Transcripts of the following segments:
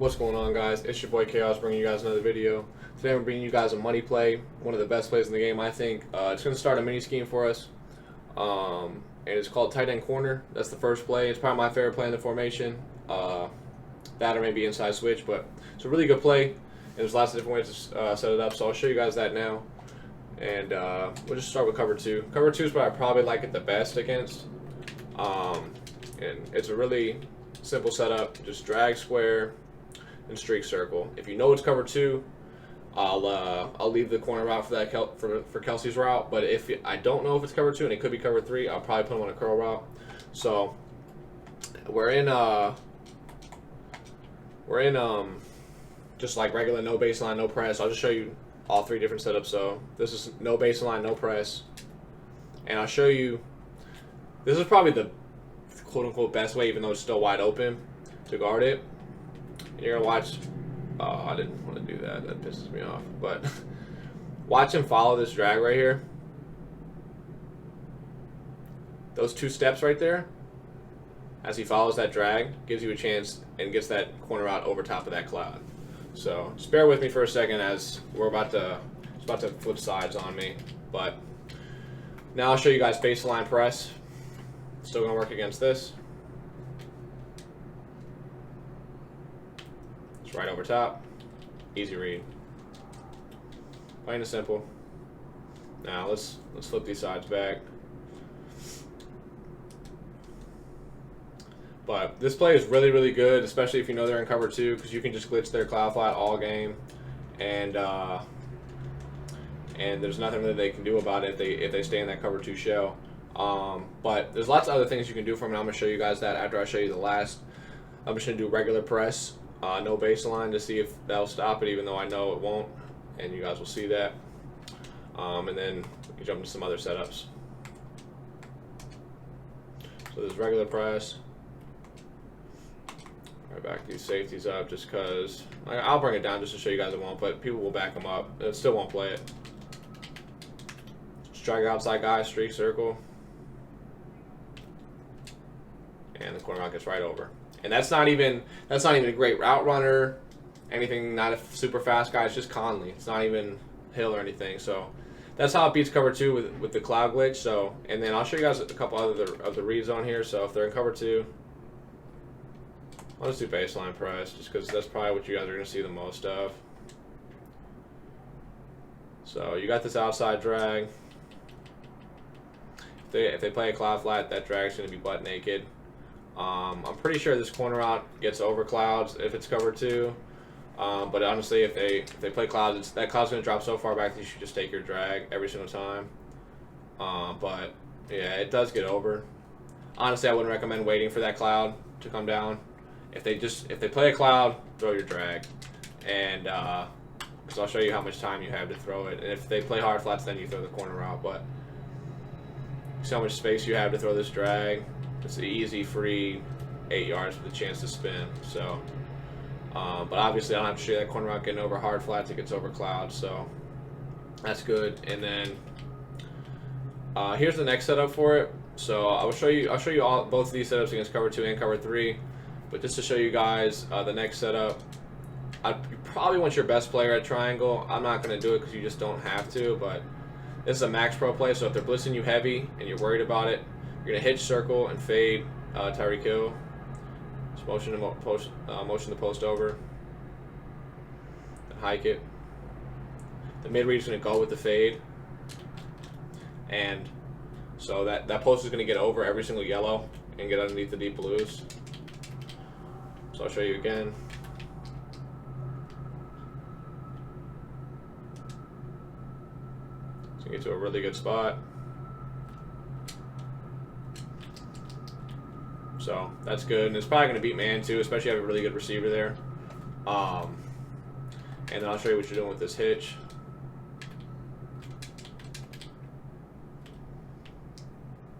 What's going on, guys? It's your boy K-Aus bringing you guys another video. Today I'm bringing you guys a money play, one of the best plays in the game, I think. It's going to start a mini scheme for us, and it's called tight end corner. That's the first play. It's probably my favorite play in the formation. That or maybe inside switch, but it's a really good play, and there's lots of different ways to set it up, so I'll show you guys that now. And we'll just start with cover two. Cover two is what I probably like it the best against, and it's a really simple setup. Just drag square and streak circle. If you know it's cover two, I'll leave the corner route for that for Kelsey's route. But if I don't know if it's cover two and it could be cover three, I'll probably put him on a curl route. So we're in just like regular no baseline, no press. I'll just show you all three different setups. So this is no baseline, no press, and I'll show you. This is probably the quote unquote best way, even though it's still wide open, to guard it. You're gonna watch. Oh, I didn't want to do that. That pisses me off. But watch him follow this drag right here. Those two steps right there, as he follows that drag, gives you a chance and gets that corner out over top of that cloud. So just bear with me for a second as we're it's about to flip sides on me. But now I'll show you guys baseline press. Still gonna work against this. Right over top, easy read, plain and simple. Now let's flip these sides back. But this play is really good, especially if you know they're in cover two, because you can just glitch their cloud flat all game, and there's nothing that they can do about it if they stay in that cover two shell. But there's lots of other things you can do from it. I'm gonna show you guys that after I show you the last. I'm just gonna do regular press. No baseline to see if that'll stop it, even though I know it won't, and you guys will see that. And then we can jump into some other setups. So there's regular press. Right, back these safeties up just because I'll bring it down just to show you guys it won't, but people will back them up. It still won't play it. Just drag outside guy, streak circle, and the corner route gets right over. And that's not even a great route runner, anything, not a super fast guy. It's just Conley. It's not even Hill or anything. So that's how it beats cover two with the cloud glitch. So, and then I'll show you guys a couple other of the reads on here. So if they're in cover two, I'll just do baseline press, just because that's probably what you guys are going to see the most of. So you got this outside drag. If they play a cloud flat, that drag's going to be butt naked. I'm pretty sure this corner route gets over clouds if it's cover two. But honestly, if they play clouds, that cloud's going to drop so far back that you should just take your drag every single time. But yeah, it does get over. Honestly, I wouldn't recommend waiting for that cloud to come down. If they play a cloud, throw your drag, and because I'll show you how much time you have to throw it. And if they play hard flats, then you throw the corner route. But see how much space you have to throw this drag. It's an easy, free 8 yards with a chance to spin. So, but obviously I don't have to show you that corner route getting over hard flats. It gets over clouds, so that's good. And then here's the next setup for it. So I'll show you both of these setups against cover two and cover three. But just to show you guys the next setup, you probably want your best player at triangle. I'm not going to do it because you just don't have to. But this is a max pro play, so if they're blitzing you heavy and you're worried about it, you're gonna hitch circle and fade Tyreek Hill. Just motion the post over, and hike it. The mid read is gonna go with the fade, and so that post is gonna get over every single yellow and get underneath the deep blues. So I'll show you again. So get to a really good spot. So that's good, and it's probably going to beat man too, especially if you have a really good receiver there. And then I'll show you what you're doing with this hitch.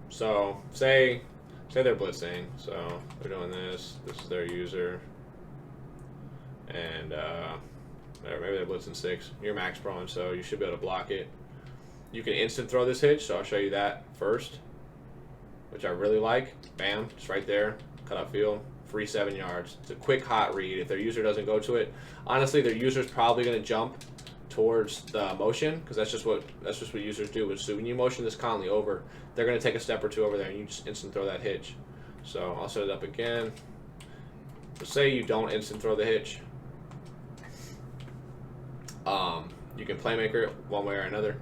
So say they're blitzing, so they're doing this. This is their user, and maybe they're blitzing 6. You're max prone, so you should be able to block it. You can instant throw this hitch, so I'll show you that first, which I really like. Bam, just right there, cut out field. free 7 yards. It's a quick hot read. If their user doesn't go to it, honestly, their user's probably going to jump towards the motion because that's just what users do. So when you motion this constantly over, they're going to take a step or two over there, and you just instant throw that hitch. So I'll set it up again. So say you don't instant throw the hitch. You can playmaker it one way or another.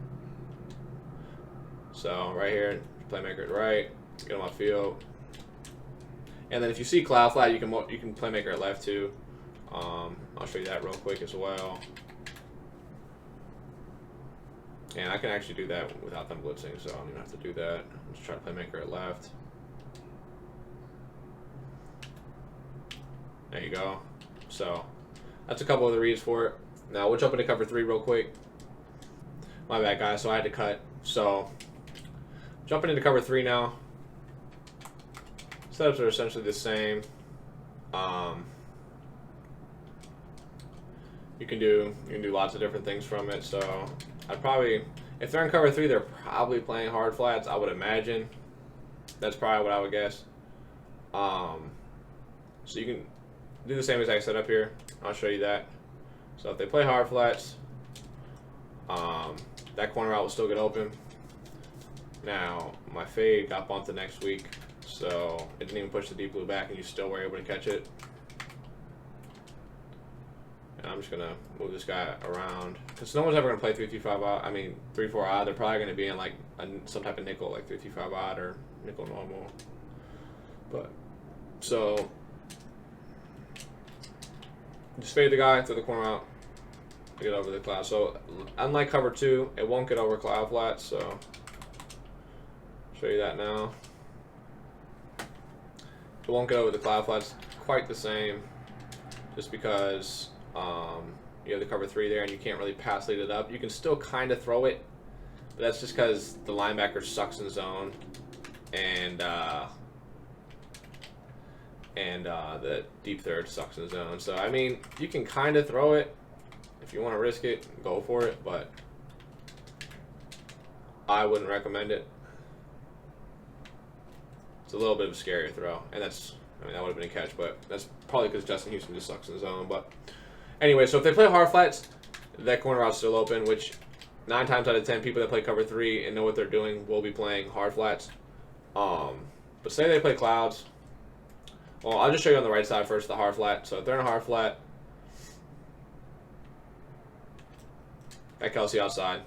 So right here, playmaker it right, get them off field. And then if you see cloud flat, you can playmaker it left too. I'll show you that real quick as well. And I can actually do that without them blitzing, so I don't even have to do that. Let's try to playmaker it left. There you go. So that's a couple of the reads for it. Now we'll jump into cover 3 real quick. My bad, guys. So I had to cut. So jumping into cover 3 now. Setups are essentially the same. You can do lots of different things from it. So I'd probably, if they're in cover 3, they're probably playing hard flats, I would imagine. That's probably what I would guess. So you can do the same exact setup here. I'll show you that. So if they play hard flats, that corner route will still get open. Now my fade got bumped the next week, so it didn't even push the deep blue back, and you still were able to catch it. And I'm just gonna move this guy around because no one's ever gonna play 3-3-5 odd. I mean 3-4 odd. They're probably gonna be in like some type of nickel, like 3-3-5 odd or nickel normal. But so just fade the guy, throw the corner out, get over the cloud. So unlike cover 2, it won't get over cloud flats. So I'll show you that now. It won't get over the cloud flats quite the same, just because you have the cover 3 there and you can't really pass lead it up. You can still kind of throw it, but that's just because the linebacker sucks in zone, and the deep third sucks in zone. So I mean, you can kind of throw it if you want to risk it, go for it, but I wouldn't recommend it. It's a little bit of a scarier throw, and that's, I mean, that would have been a catch, but that's probably because Justin Houston just sucks in zone. But anyway, so if they play hard flats, that corner route's still open, which 9 times out of 10 people that play cover 3 and know what they're doing will be playing hard flats. But say they play clouds. Well, I'll just show you on the right side first, the hard flat. So if they're in a hard flat, got Kelsey outside.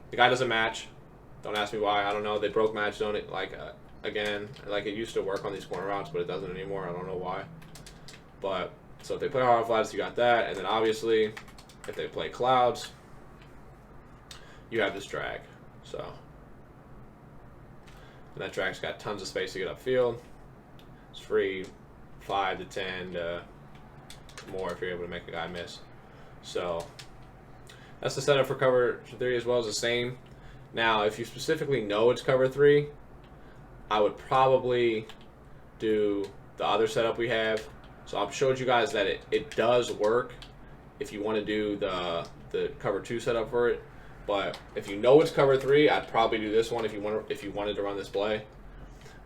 The guy doesn't match. Don't ask me why. I don't know. They broke match zone it again. Like it used to work on these corner routes, but it doesn't anymore. I don't know why. But so if they play hard flats, you got that, and then obviously if they play clouds, you have this drag. So and that drag's got tons of space to get upfield. It's free 5 to 10 to more if you're able to make a guy miss. So that's the setup for cover 3 as well, as the same. Now, if you specifically know it's cover 3, I would probably do the other setup we have. So I've showed you guys that it does work if you want to do the cover 2 setup for it. But if you know it's cover 3, I'd probably do this one if you wanted to run this play,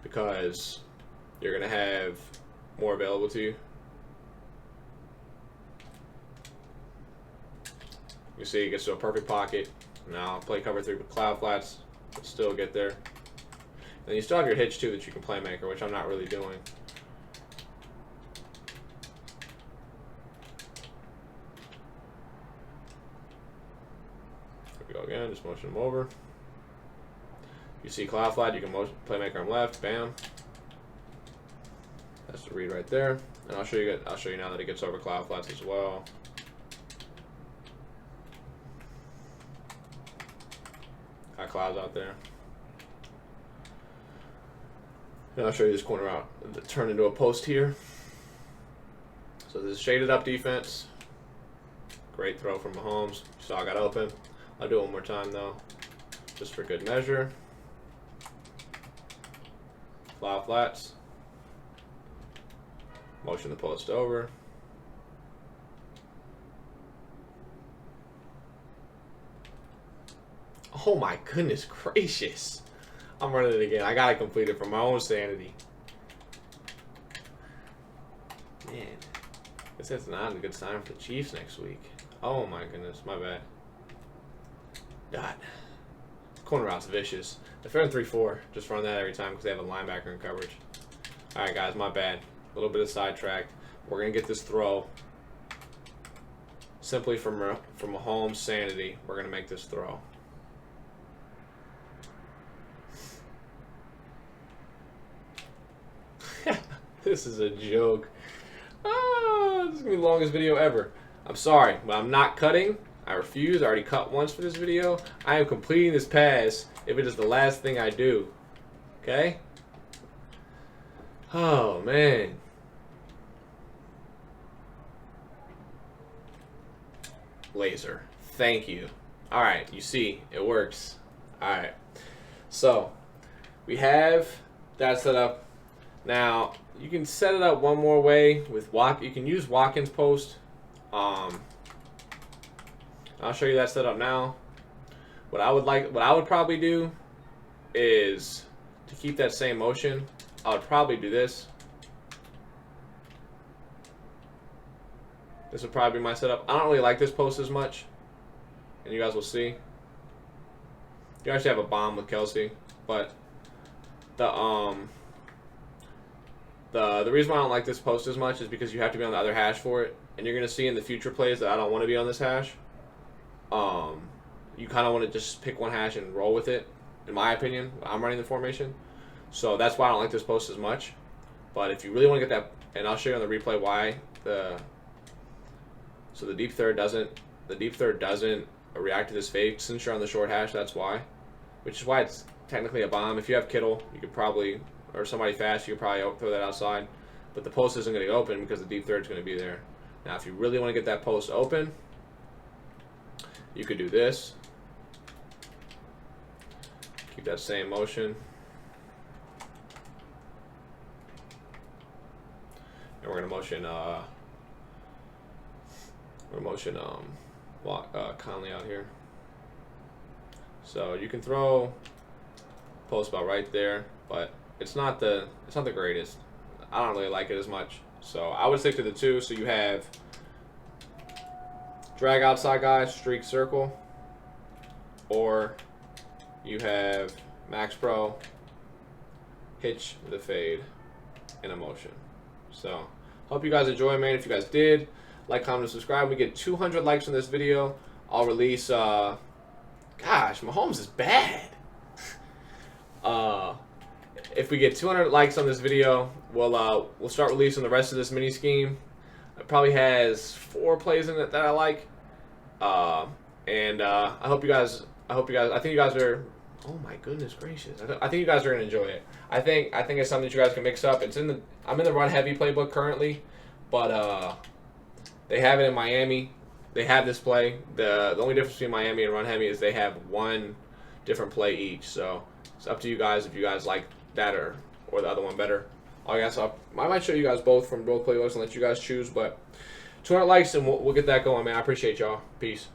because you're gonna have more available to you. You see, it gets to a perfect pocket. Now play cover 3 with cloud flats, but still get there. And you still have your hitch too that you can playmaker, which I'm not really doing. Here we go again, just motion them over. You see cloud flat, you can playmaker them left, bam. That's the read right there. And I'll show you now that it gets over cloud flats as well. Got clouds out there. And I'll show you this corner out. Turn into a post here. So this is shaded up defense. Great throw from Mahomes. You saw I got open. I'll do it one more time though, just for good measure. Cloud flats. Motion the post over. Oh my goodness gracious. I'm running it again. I gotta complete it for my own sanity. Man, this is not a good sign for the Chiefs next week. Oh my goodness, my bad. God. Corner route's vicious. If they're in 3-4, just run that every time because they have a linebacker in coverage. Alright guys, my bad. A little bit of sidetracked. We're going to get this throw. Simply from Mahomes' sanity, we're going to make this throw. This is a joke. Ah, this is going to be the longest video ever. I'm sorry, but I'm not cutting. I refuse. I already cut once for this video. I am completing this pass if it is the last thing I do. Okay? Oh, man. Laser. Thank you. Alright, you see, it works. Alright. So, we have that set up. Now, you can set it up one more way with you can use Watkins post. I'll show you that setup now. What I would probably do is to keep that same motion. I would probably do this. This would probably be my setup. I don't really like this post as much, and you guys will see. You actually have a bomb with Kelsey, but the reason why I don't like this post as much is because you have to be on the other hash for it, and you're gonna see in the future plays that I don't want to be on this hash. You kind of want to just pick one hash and roll with it, in my opinion. I'm running the formation, so that's why I don't like this post as much. But if you really want to get that, and I'll show you on the replay why so the deep third doesn't react to this fake since you're on the short hash. That's why, which is why it's technically a bomb. If you have Kittle, you could probably, or somebody fast, you could probably throw that outside. But the post isn't going to open because the deep third is going to be there. Now, if you really want to get that post open, you could do this. Keep that same motion. And we're going to motion Conley out here. So you can throw post about right there, but it's not the greatest. I don't really like it as much. So I would stick to the two. So you have drag outside guys, streak circle, or you have max pro, hitch the fade, and a motion. So hope you guys enjoy, man. If you guys did, like, comment, and subscribe. We get 200 likes on this video, I'll release, gosh, Mahomes is bad. If we get 200 likes on this video, we'll start releasing the rest of this mini scheme. It probably has 4 plays in it that I like. I hope you guys, I think you guys are, oh my goodness gracious. I think you guys are going to enjoy it. I think it's something that you guys can mix up. I'm in the run heavy playbook currently, but they have it in Miami. They have this play. The only difference between Miami and run heavy is they have one different play each. So it's up to you guys if you guys like that or the other one better. I guess I might show you guys both from both playbooks and let you guys choose. But 200 likes and we'll get that going, man. I appreciate y'all. Peace.